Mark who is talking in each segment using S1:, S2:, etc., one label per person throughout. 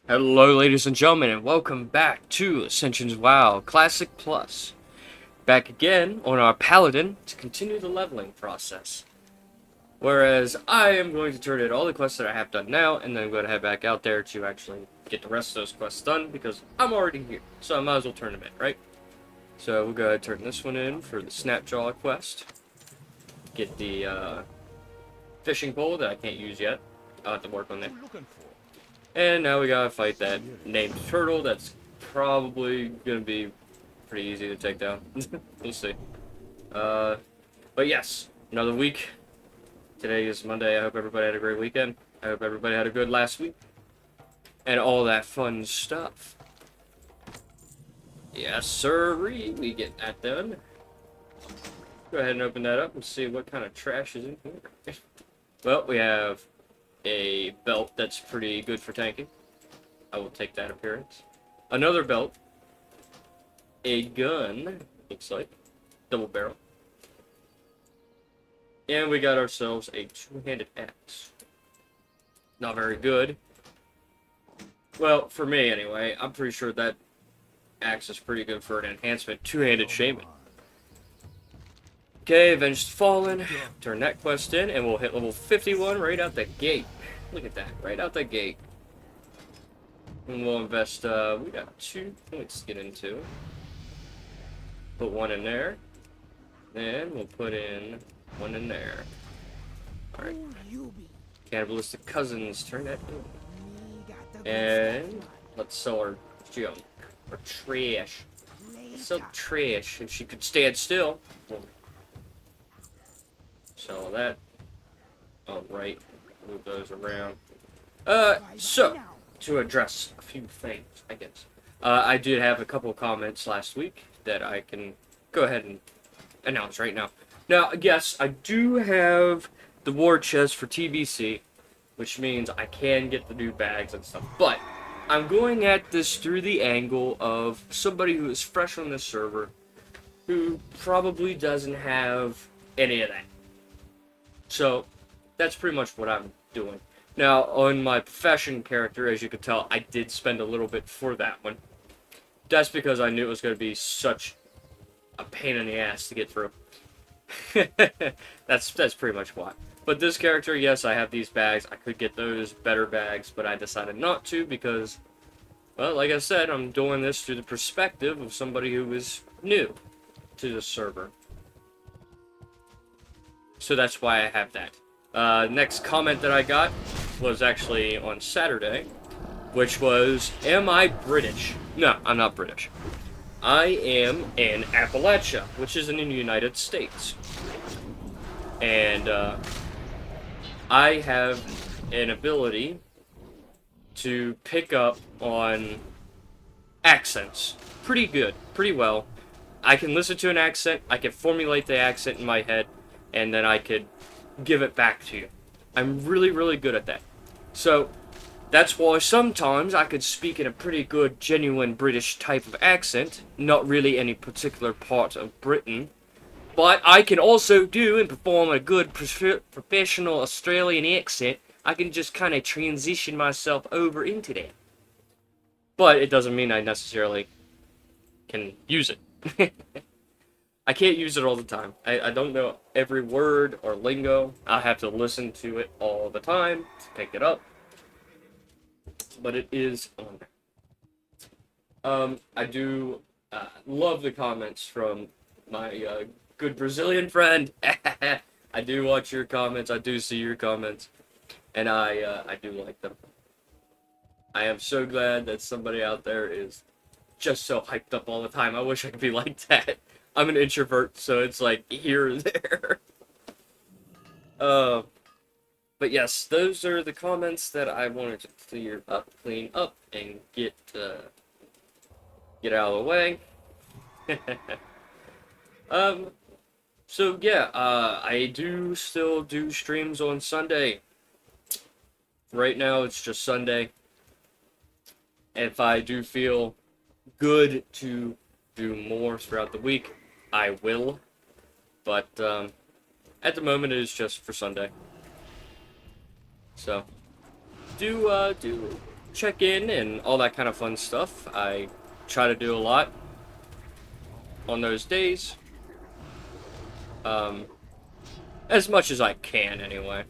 S1: Hello, ladies and gentlemen, and welcome back to Ascension WoW Classic Plus. Back again on our Paladin to continue the leveling process. Whereas I am going to turn in all the quests that I have done now, and then I'm going to head back out there to actually get the rest of those quests done, because I'm already here, so I might as well turn them in, right? So we'll go ahead and turn this one in for the Snapjaw quest. Get the fishing pole that I can't use yet. I'll have to work on that. And now we gotta fight that named turtle. That's probably gonna be pretty easy to take down. We'll see. But yes, another week. Today is Monday. I hope everybody had a great weekend. I hope everybody had a good last week. And all that fun stuff. Yes, sirree. We get that done. Go ahead and open that up and see what kind of trash is in here. Well, we have a belt that's pretty good for tanking. I will take that appearance. Another belt. A gun, looks like. Double barrel. And we got ourselves a two-handed axe. Not very good. Well, for me anyway, I'm pretty sure that axe is pretty good for an enhancement two-handed shaman. Okay, Avenged Fallen. Turn that quest in, and we'll hit level 51 right out the gate. Look at that, right out the gate. And we'll invest, we got 2 points to get into. Put 1 in there. Then we'll put in 1 in there. Alright. Cannibalistic Cousins, turn that in. And let's sell our junk. Or trash. Let's sell trash. If she could stand still. Sell that. Alright. Move those around. So, to address a few things, I guess. I did have a couple of comments last week that I can go ahead and announce right now. Now, yes, I do have the war chest for TBC, which means I can get the new bags and stuff, but I'm going at this through the angle of somebody who is fresh on this server, who probably doesn't have any of that. So, that's pretty much what I'm doing. Now, on my profession character, as you can tell, I did spend a little bit for that one. That's because I knew it was going to be such a pain in the ass to get through. That's pretty much why. But this character, yes, I have these bags. I could get those better bags, but I decided not to because, well, like I said, I'm doing this through the perspective of somebody who is new to the server. So that's why I have that. Next comment that I got was actually on Saturday, which was, am I British? No, I'm not British. I am in Appalachia, which is in the United States. And I have an ability to pick up on accents pretty good, pretty well. I can listen to an accent, I can formulate the accent in my head, and then I could give it back to you. I'm really, really good at that. So, that's why sometimes I could speak in a pretty good, genuine British type of accent, not really any particular part of Britain, but I can also do and perform a good professional Australian accent. I can just kind of transition myself over into that. But it doesn't mean I necessarily can use it. I can't use it all the time. I don't know every word or lingo. I have to listen to it all the time to pick it up. But it is on. I do love the comments from my good Brazilian friend. I do watch your comments. I do see your comments. And I do like them. I am so glad that somebody out there is just so hyped up all the time. I wish I could be like that. I'm an introvert, so it's like here and there. But yes, those are the comments that I wanted to clean up, and get out of the way. So yeah, I do still do streams on Sunday. Right now, it's just Sunday. If I do feel good to do more throughout the week, I will. But at the moment, it is just for Sunday. So do check in and all that kind of fun stuff. I try to do a lot on those days. As much as I can, anyway.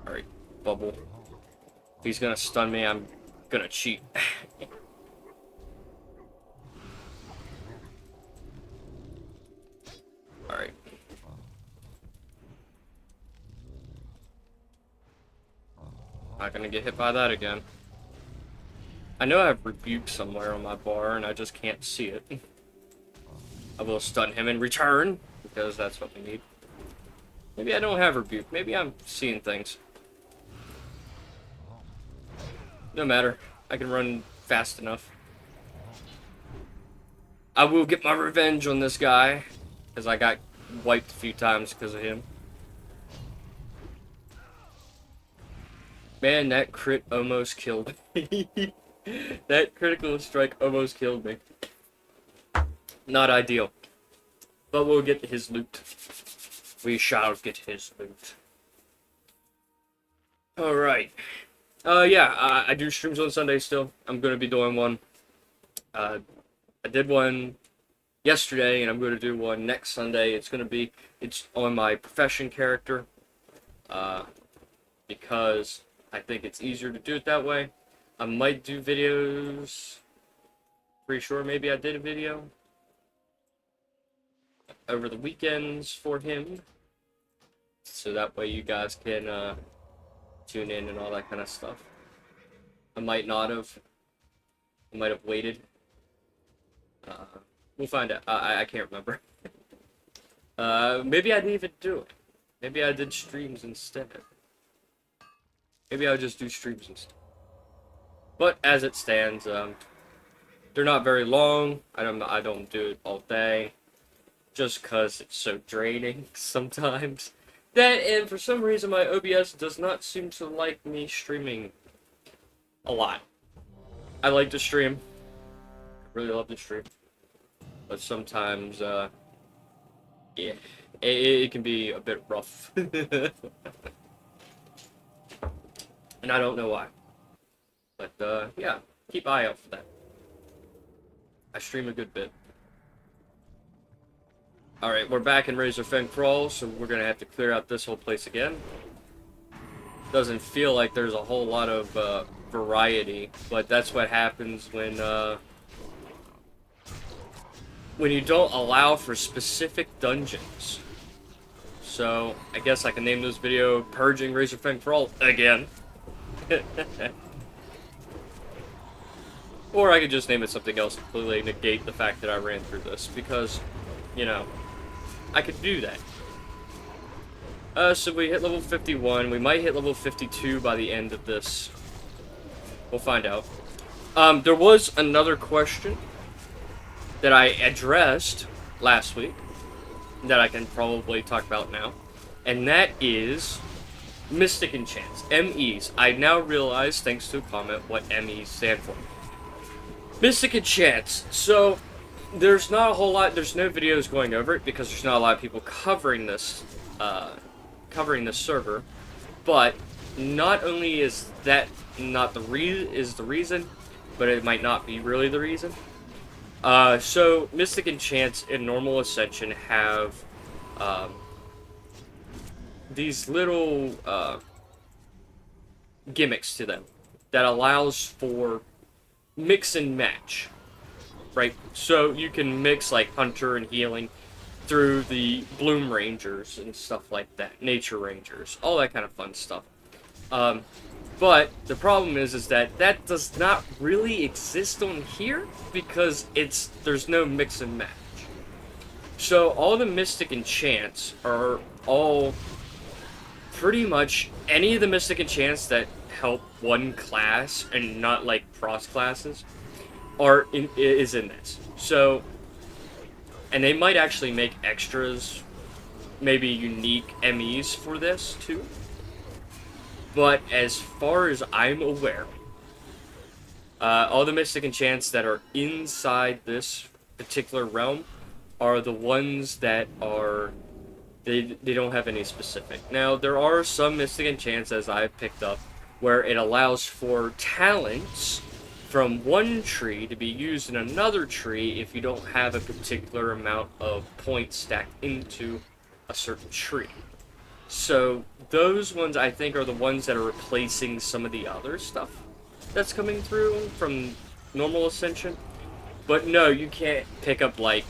S1: Alright, bubble. He's gonna stun me, I'm gonna cheat. Alright. Not gonna get hit by that again. I know I have Rebuke somewhere on my bar, and I just can't see it. I will stun him in return, because that's what we need. Maybe I don't have Rebuke. Maybe I'm seeing things. No matter. I can run fast enough. I will get my revenge on this guy, because I got wiped a few times because of him. Man, that crit almost killed me. That critical strike almost killed me. Not ideal. But we'll get his loot. We shall get his loot. Alright. Yeah, I do streams on Sunday still. I'm going to be doing one. I did one yesterday, and I'm going to do one next Sunday. It's on my profession character. Because I think it's easier to do it that way. I might do videos. Pretty sure maybe I did a video over the weekends for him. So that way you guys can tune in and all that kind of stuff. I might not have. I might have waited. We'll find out. I can't remember. Maybe I didn't even do it. Maybe I did streams instead. Maybe I'll just do streams instead. But as it stands, they're not very long. I don't do it all day, just cause it's so draining sometimes. And for some reason my OBS does not seem to like me streaming a lot. I like to stream. I really love to stream. But sometimes, yeah, it can be a bit rough. And I don't know why. But, yeah, keep eye out for that. I stream a good bit. Alright, we're back in Razorfang Crawl, so we're gonna have to clear out this whole place again. Doesn't feel like there's a whole lot of, variety, but that's what happens when you don't allow for specific dungeons. So, I guess I can name this video Purging Razorfang Crawl again. Or I could just name it something else to completely negate the fact that I ran through this, because, you know, I could do that. So we hit level 51, we might hit level 52 by the end of this. We'll find out. There was another question that I addressed last week, that I can probably talk about now, and that is Mystic Enchants, MEs. I now realize, thanks to a comment, what MEs stand for. Mystic Enchants. So, there's not a whole lot, there's no videos going over it, because there's not a lot of people covering this server, but not only is that not the reason, but it might not be really the reason. So, Mystic Enchants in normal Ascension have, these little, gimmicks to them, that allows for mix and match, right? So you can mix like Hunter and Healing through the Bloom Rangers and stuff like that, Nature Rangers, all that kind of fun stuff. But the problem is that does not really exist on here, because there's no mix and match. So all the Mystic Enchants are all pretty much any of the Mystic Enchants that help one class and not like cross classes is in this. So, and they might actually make extras, maybe unique MEs for this too. But as far as I'm aware, all the Mystic Enchants that are inside this particular realm are the ones that are They don't have any specific. Now, there are some Mystic Enchants, as I've picked up, where it allows for talents from one tree to be used in another tree if you don't have a particular amount of points stacked into a certain tree. So those ones, I think, are the ones that are replacing some of the other stuff that's coming through from normal Ascension. But no, you can't pick up, like,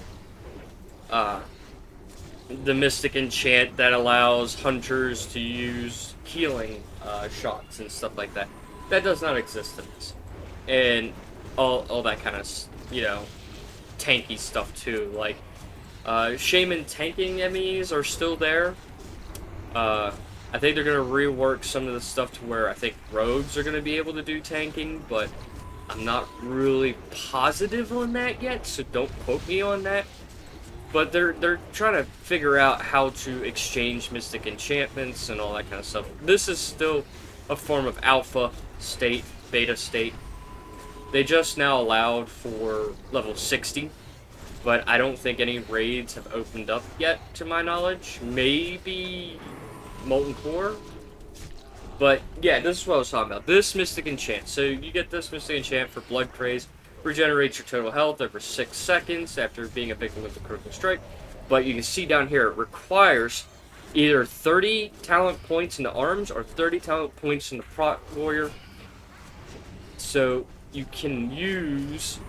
S1: the Mystic Enchant that allows hunters to use healing shots and stuff like that. That does not exist in this. And all that kind of, tanky stuff too. Like, Shaman tanking enemies are still there. I think they're going to rework some of the stuff to where I think rogues are going to be able to do tanking, but I'm not really positive on that yet, so don't quote me on that. But they're trying to figure out how to exchange mystic enchantments and all that kind of stuff. This is still a form of alpha state, beta state. They just now allowed for level 60, but I don't think any raids have opened up yet, to my knowledge. Maybe Molten Core? But yeah, this is what I was talking about. This Mystic Enchant. So you get this Mystic Enchant for Blood Craze. Regenerates your total health over 6 seconds after being a victim of a critical strike. But you can see down here, it requires either 30 talent points in the arms or 30 talent points in the Prot Warrior. So you can use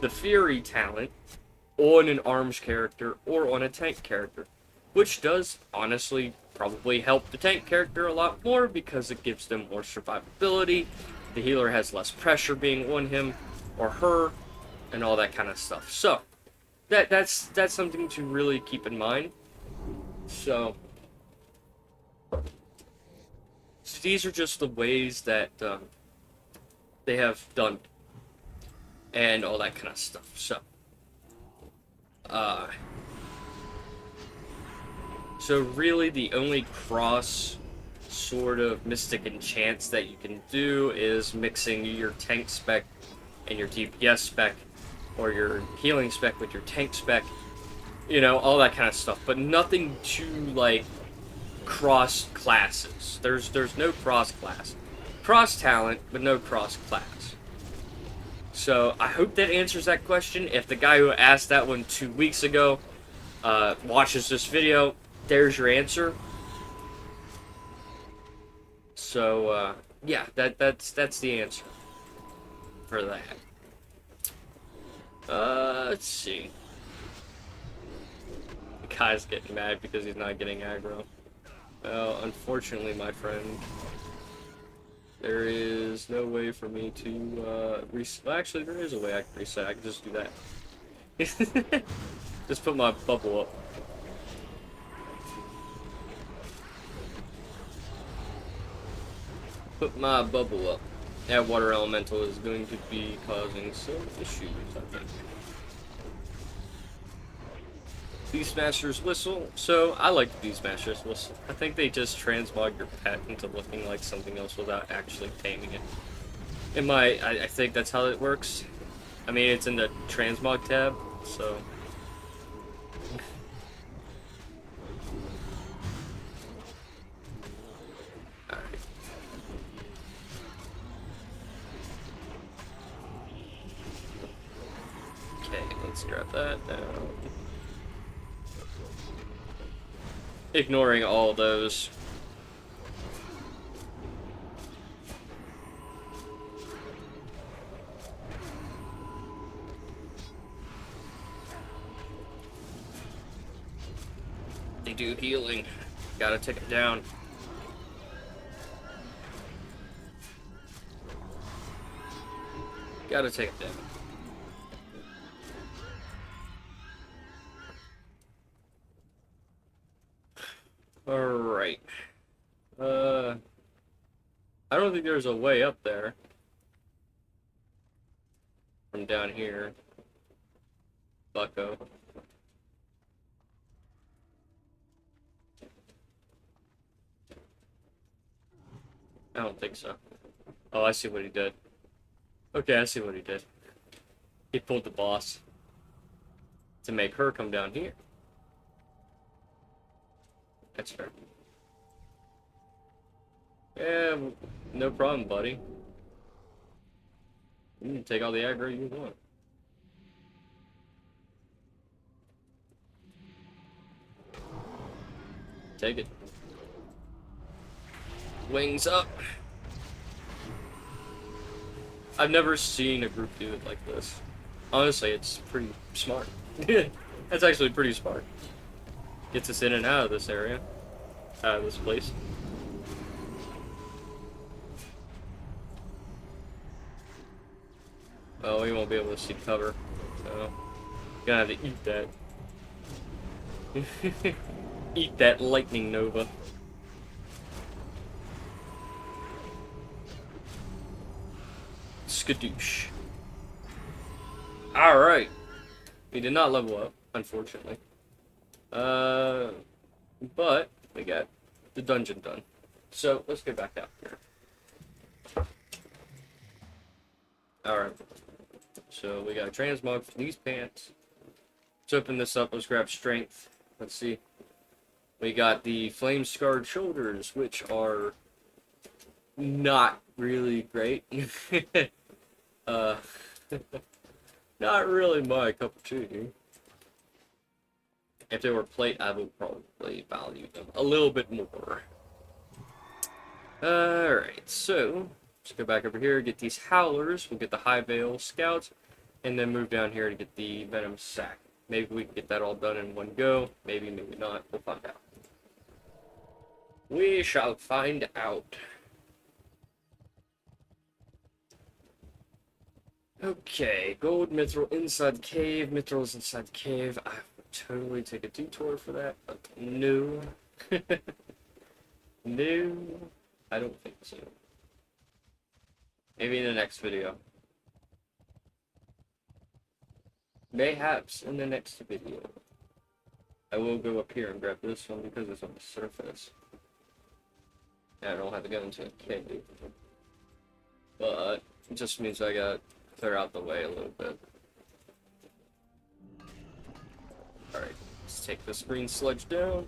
S1: the Fury talent on an arms character or on a tank character, which does honestly probably help the tank character a lot more because it gives them more survivability. The healer has less pressure being on him or her and all that kind of stuff. So that's something to really keep in mind. So these are just the ways that they have done and all that kind of stuff. So really the only cross sort of mystic enchants that you can do is mixing your tank spec and your DPS spec, or your healing spec with your tank spec, all that kind of stuff, but nothing to, like, cross classes. There's no cross class. Cross talent, but no cross class. So I hope that answers that question. If the guy who asked that one 2 weeks ago watches this video, there's your answer. So yeah, that's the answer for that. Let's see. The guy's getting mad because he's not getting aggro. Well, unfortunately, my friend, there is no way for me to reset. Well, actually, there is a way I can reset. I can just do that. Just put my bubble up. Put my bubble up. That water elemental is going to be causing some issues, I think. Beastmaster's Whistle. So, I like the Beastmaster's Whistle. I think they just transmog your pet into looking like something else without actually taming it. I think that's how it works. I mean, it's in the transmog tab, so... Let's grab that down. Ignoring all those. They do healing. Gotta take it down. Gotta take it down. Alright. I don't think there's a way up there. From down here. Bucko. I don't think so. Oh, I see what he did. Okay, I see what he did. He pulled the boss to make her come down here. That's fair. Yeah, no problem, buddy. You can take all the aggro you want. Take it. Wings up. I've never seen a group do it like this. Honestly, it's pretty smart. That's actually pretty smart. Gets us in and out of this area. Out of this place. Oh, we won't be able to see cover. So, gonna have to eat that. Eat that lightning nova. Skadoosh. Alright. We did not level up, unfortunately. But we got the dungeon done. So, let's get back out here. Alright. So, we got a transmog for these pants. Let's open this up. Let's grab strength. Let's see. We got the flame-scarred shoulders, which are not really great. Not really my cup of tea. If they were plate, I would probably value them a little bit more. Alright, so let's go back over here, get these howlers. We'll get the high veil scouts, and then move down here to get the venom sack. Maybe we can get that all done in one go. Maybe, maybe not. We'll find out. We shall find out. Okay, gold mithril inside the cave. Mithril is inside the cave. I would totally take a detour for that, but no. No, I don't think so. Maybe in the next video. Mayhaps in the next video. I will go up here and grab this one because it's on the surface. I don't have to go into a cave. But it just means I got clear out the way a little bit. Alright, let's take this green sludge down.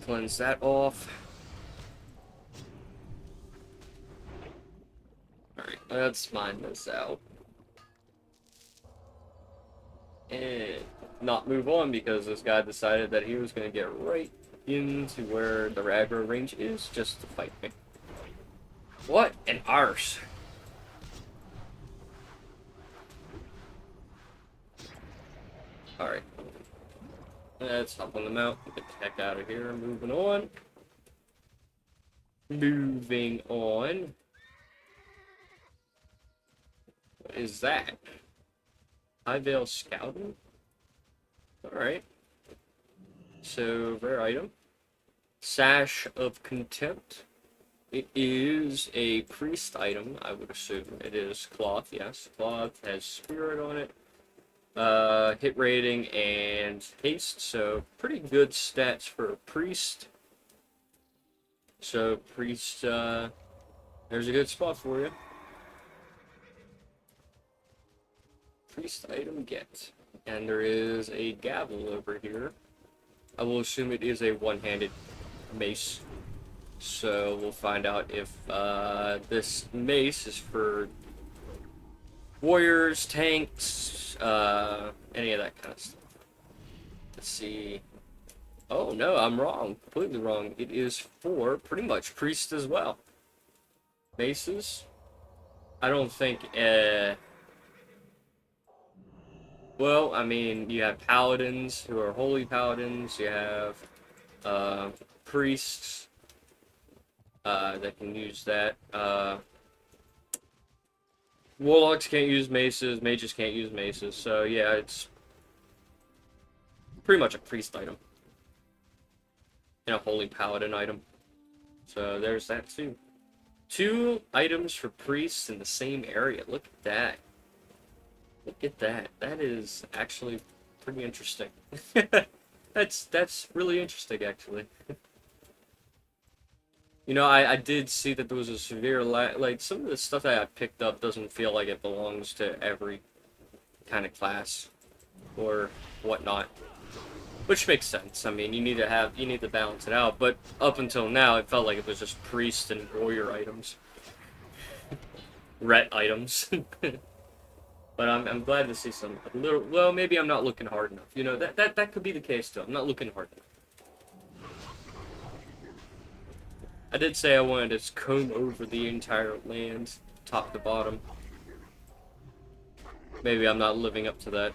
S1: Cleanse that off. Alright, let's mine this out. And not move on because this guy decided that he was going to get right into where the aggro range is just to fight me. What an arse. Alright. Let's hop on them out. Get the heck out of here. Moving on. Moving on. What is that? High Veil Scouting? Alright. So, rare item. Sash of Contempt. It is a priest item, I would assume. It is cloth, yes. Cloth has spirit on it. Hit rating and haste, so pretty good stats for a priest. So, priest, there's a good spot for you. Priest item get. And there is a gavel over here. I will assume it is a one-handed mace. So we'll find out if this mace is for warriors, tanks, any of that kind of stuff. Let's see. Oh no, I'm wrong. Completely wrong. It is for pretty much priests as well. Maces. I don't think, well, I mean, you have paladins who are holy paladins. You have priests that can use that. Warlocks can't use maces. Mages can't use maces. So yeah, it's pretty much a priest item and a holy paladin item. So there's that too. 2 items for priests in the same area. Look at that. Look at that. That is actually pretty interesting. That's really interesting, actually. You know, I did see that there was a severe like some of the stuff that I picked up doesn't feel like it belongs to every kind of class. or whatnot. Which makes sense. I mean, you need to balance it out. But up until now, it felt like it was just priest and warrior items, ret items. But I'm glad to see some a little. Well, maybe I'm not looking hard enough. You know, that could be the case too. I'm not looking hard enough. I did say I wanted to comb over the entire land, top to bottom. Maybe I'm not living up to that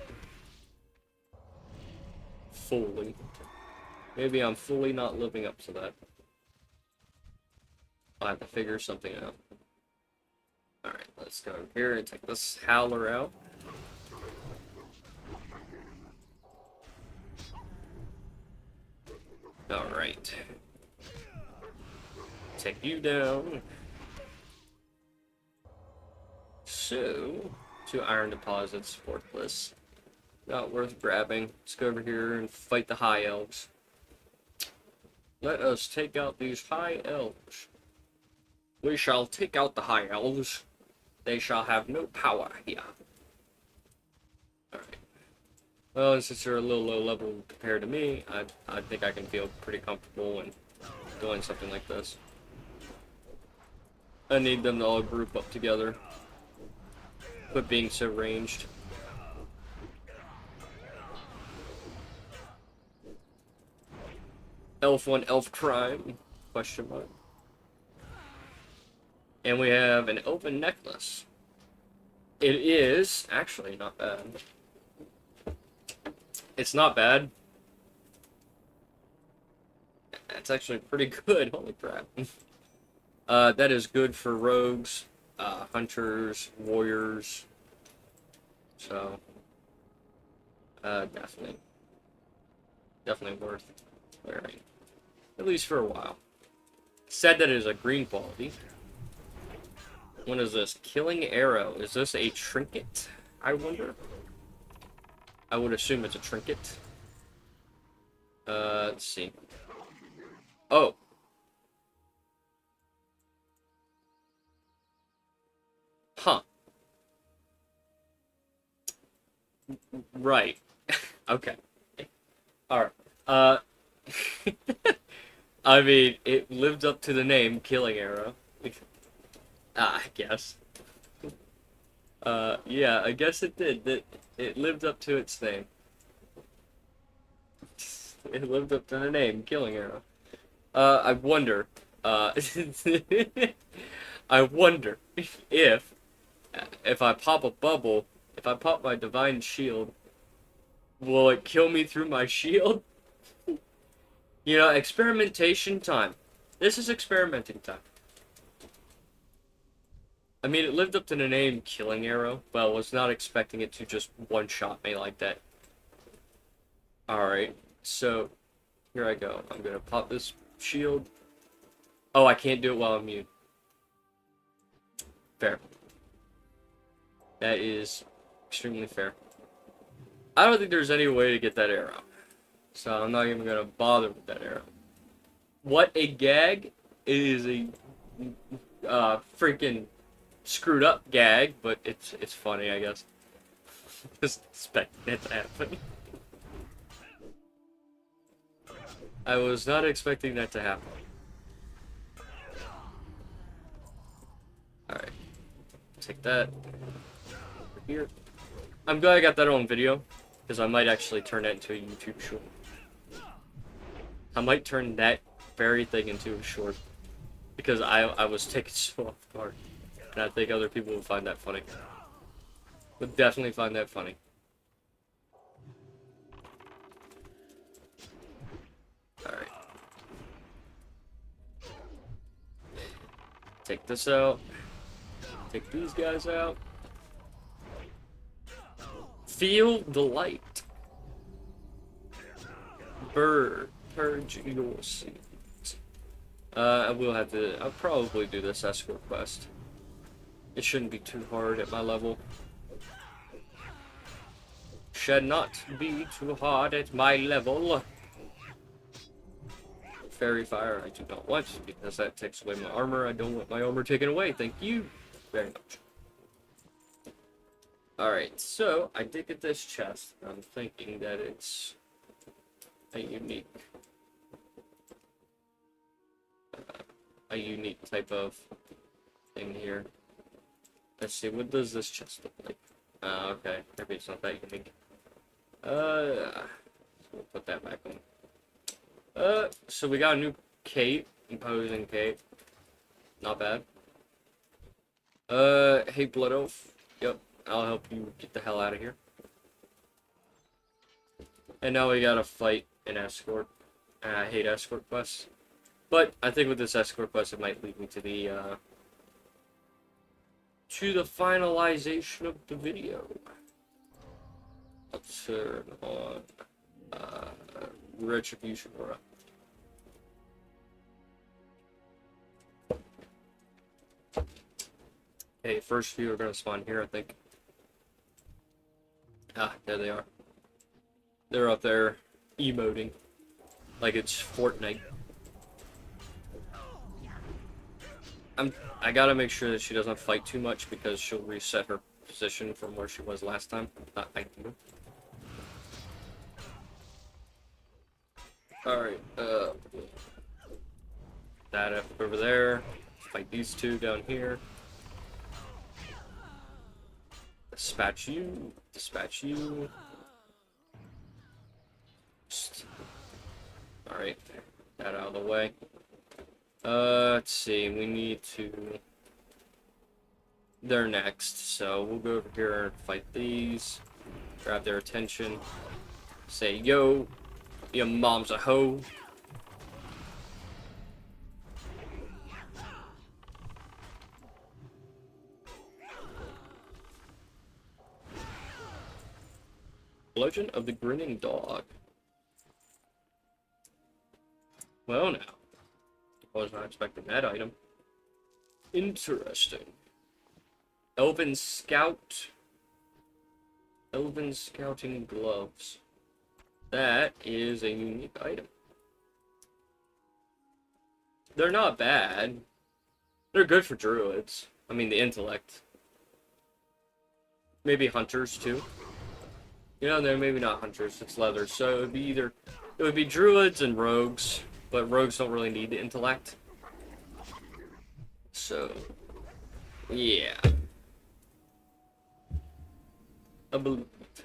S1: fully. Maybe I'm fully not living up to that. I'll have to figure something out. Alright, let's go here and take this howler out. Alright. Take you down. So, 2 iron deposits, worthless. Not worth grabbing. Let's go over here and fight the high elves. Let us take out these high elves. We shall take out the high elves. They shall have no power here. Alright. Well, since you're a little low level compared to me, I think I can feel pretty comfortable in doing something like this. I need them to all group up together. Quit being so ranged. Elf 1, elf crime? Question mark. And we have an open necklace. It is actually not bad. It's not bad. It's actually pretty good. Holy crap. That is good for rogues, hunters, warriors. So, definitely worth wearing. At least for a while. Said that it is a green quality. What is this? Killing arrow. Is this a trinket? I wonder. I would assume it's a trinket. Let's see. Oh. Huh. Right. Okay. Alright. I mean, it lived up to the name, Killing Arrow. I guess. Yeah, I guess it did. It lived up to its name. It lived up to the name, Killing Arrow. I wonder, I wonder if I pop a bubble, if I pop my divine shield, will it kill me through my shield? You know, experimentation time. This is experimenting time. I mean, it lived up to the name Killing Arrow, but I was not expecting it to just one-shot me like that. Alright, so here I go. I'm gonna pop this shield. Oh, I can't do it while I'm mute. Fair. That is extremely fair. I don't think there's any way to get that arrow. So I'm not even gonna bother with that arrow. What a gag. It is a freaking screwed up gag, but it's funny, I guess. Just expecting it to happen. I was not expecting that to happen. Alright. Take that. Over here. I'm glad I got that on video, because I might actually turn that into a YouTube short. I might turn that very thing into a short, because I was taken so off guard. And I think other people would find that funny. Would definitely find that funny. Alright. Take this out. Take these guys out. Feel the light. Purge your seeds. I will have to. I'll probably do this escort quest. It shouldn't be too hard at my level. Should not be too hard at my level. Fairy fire I do not want, because that takes away my armor. I don't want my armor taken away. Thank you very much. Alright, so I did get this chest. I'm thinking that it's a unique type of thing here. Let's see, what does this chest look like? Okay, maybe it's not that unique. So we'll put that back on. So we got a new cape, imposing cape. Not bad. Hey Blood Elf. Yep, I'll help you get the hell out of here. And now we gotta fight an escort. I hate escort quests. But I think with this escort quest, it might lead me to the finalization of the video. Let's turn on Retribution Aura. Okay, first few are gonna spawn here, I think. Ah, there they are. They're up there emoting like it's Fortnite. I gotta make sure that she doesn't fight too much because she'll reset her position from where she was last time. I do. Alright, that up over there. Fight these two down here. Dispatch you. Dispatch you. Alright, that out of the way. Let's see, we need to... They're next, so we'll go over here and fight these. Grab their attention. Say, yo, your mom's a hoe. Legend of the Grinning Dog. Well now. I was not expecting that item. Interesting. Elven Scout. Elven Scouting Gloves. That is a unique item. They're not bad. They're good for druids. I mean, the intellect. Maybe hunters, too. You know, they're maybe not hunters, it's leather. So it would be either... It would be druids and rogues. But rogues don't really need the intellect. So... Yeah. I believe it.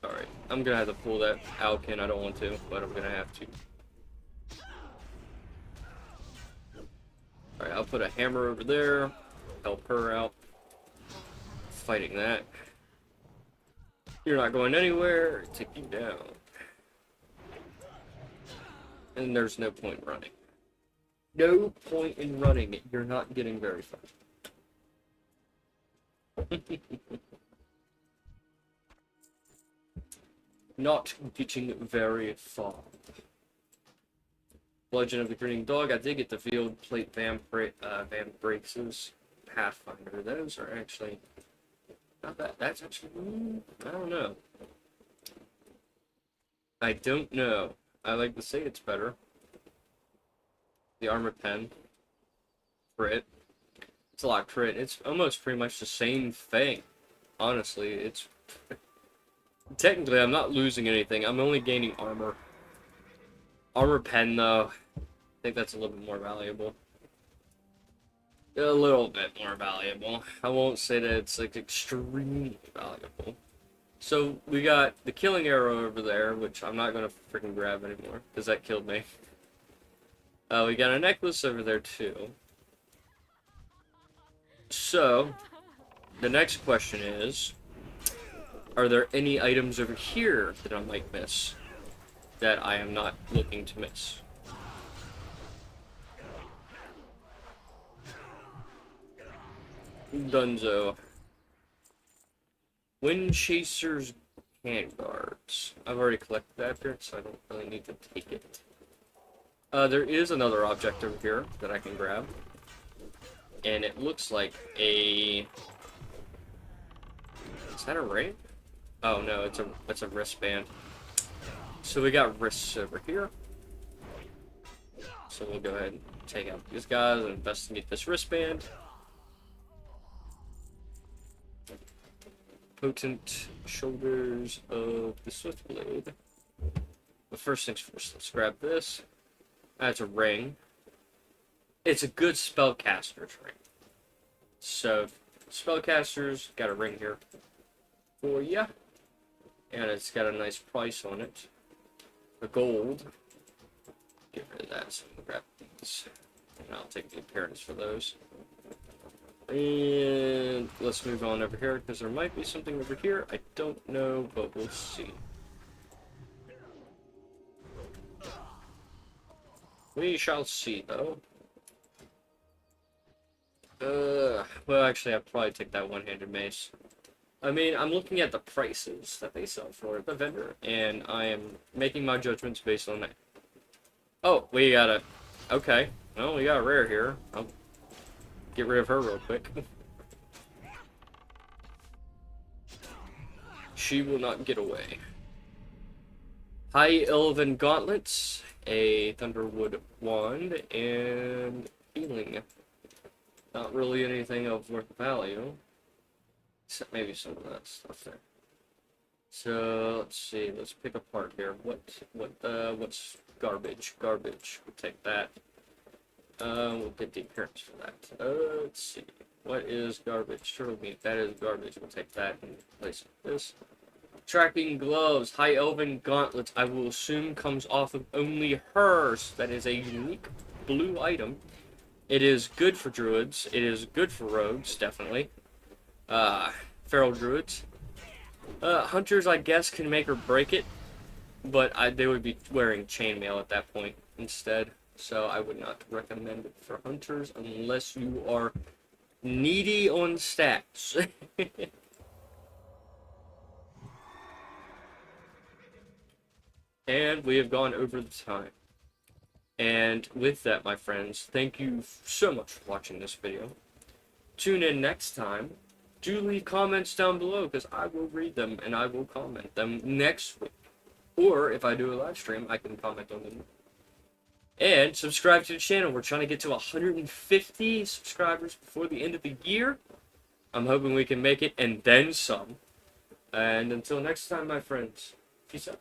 S1: Alright, I'm gonna have to pull that Alkin. I don't want to, but I'm gonna have to. Alright, I'll put a hammer over there. Help her out. Fighting that. You're not going anywhere. Take you down. And there's no point running. No point in running. You're not getting very far. Not getting very far. Legend of the Grinning Dog. I did get the Field Plate Van Braces Pathfinder. Those are actually not that. That's actually. I don't know. I don't know. I like to say it's better. The Armor Pen. Crit. It's a lot of crit. It's almost pretty much the same thing. Honestly, it's... Technically, I'm not losing anything. I'm only gaining armor. Armor Pen, though. I think that's a little bit more valuable. A little bit more valuable. I won't say that it's, like, extremely valuable. So, we got the Killing Arrow over there, which I'm not going to freaking grab anymore, because that killed me. We got a necklace over there, too. So, the next question is, are there any items over here that I might miss that I am not looking to miss? Dunzo. Wind Chaser's Handguards. I've already collected that here, so I don't really need to take it. There is another object over here that I can grab. And it looks like a... Is that a ring? Oh no, it's a wristband. So we got wrists over here. So So we'll go ahead and take out these guys and investigate this wristband. Potent shoulders of the Swiftblade. But first things first, let's grab this. That's a ring. It's a good spellcaster's ring. So, spellcasters got a ring here for ya. And it's got a nice price on it. The gold. Get rid of that, so we'll grab these. And I'll take the appearance for those. And let's move on over here, because there might be something over here. I don't know, but we'll see. We shall see, though. Well, actually, I'd probably take that one-handed mace. I mean, I'm looking at the prices that they sell for at the vendor, and I am making my judgments based on that. Oh, we got a... Okay. Well, we got a rare here. I'll get rid of her real quick. She will not get away. High Elven Gauntlets, a Thunderwood Wand, and Healing. Not really anything of worth value. Except maybe some of that stuff there. So, let's see. Let's pick apart here. What's garbage? Garbage. We'll take that. We'll get the appearance for that. Let's see. What is garbage? Turtle meat. That is garbage. We'll take that and replace it with this. Tracking gloves. High Elven Gauntlets. I will assume comes off of only hers. That is a unique blue item. It is good for druids. It is good for rogues, definitely. Feral druids. Hunters, I guess, can make or break it. But they would be wearing chainmail at that point instead. So I would not recommend it for hunters unless you are needy on stats. And we have gone over the time. And with that, my friends, thank you so much for watching this video. Tune in next time. Do leave comments down below, because I will read them and I will comment them next week. Or if I do a live stream, I can comment on them. And subscribe to the channel. We're trying to get to 150 subscribers before the end of the year. I'm hoping we can make it, and then some. And until next time, my friends, peace out.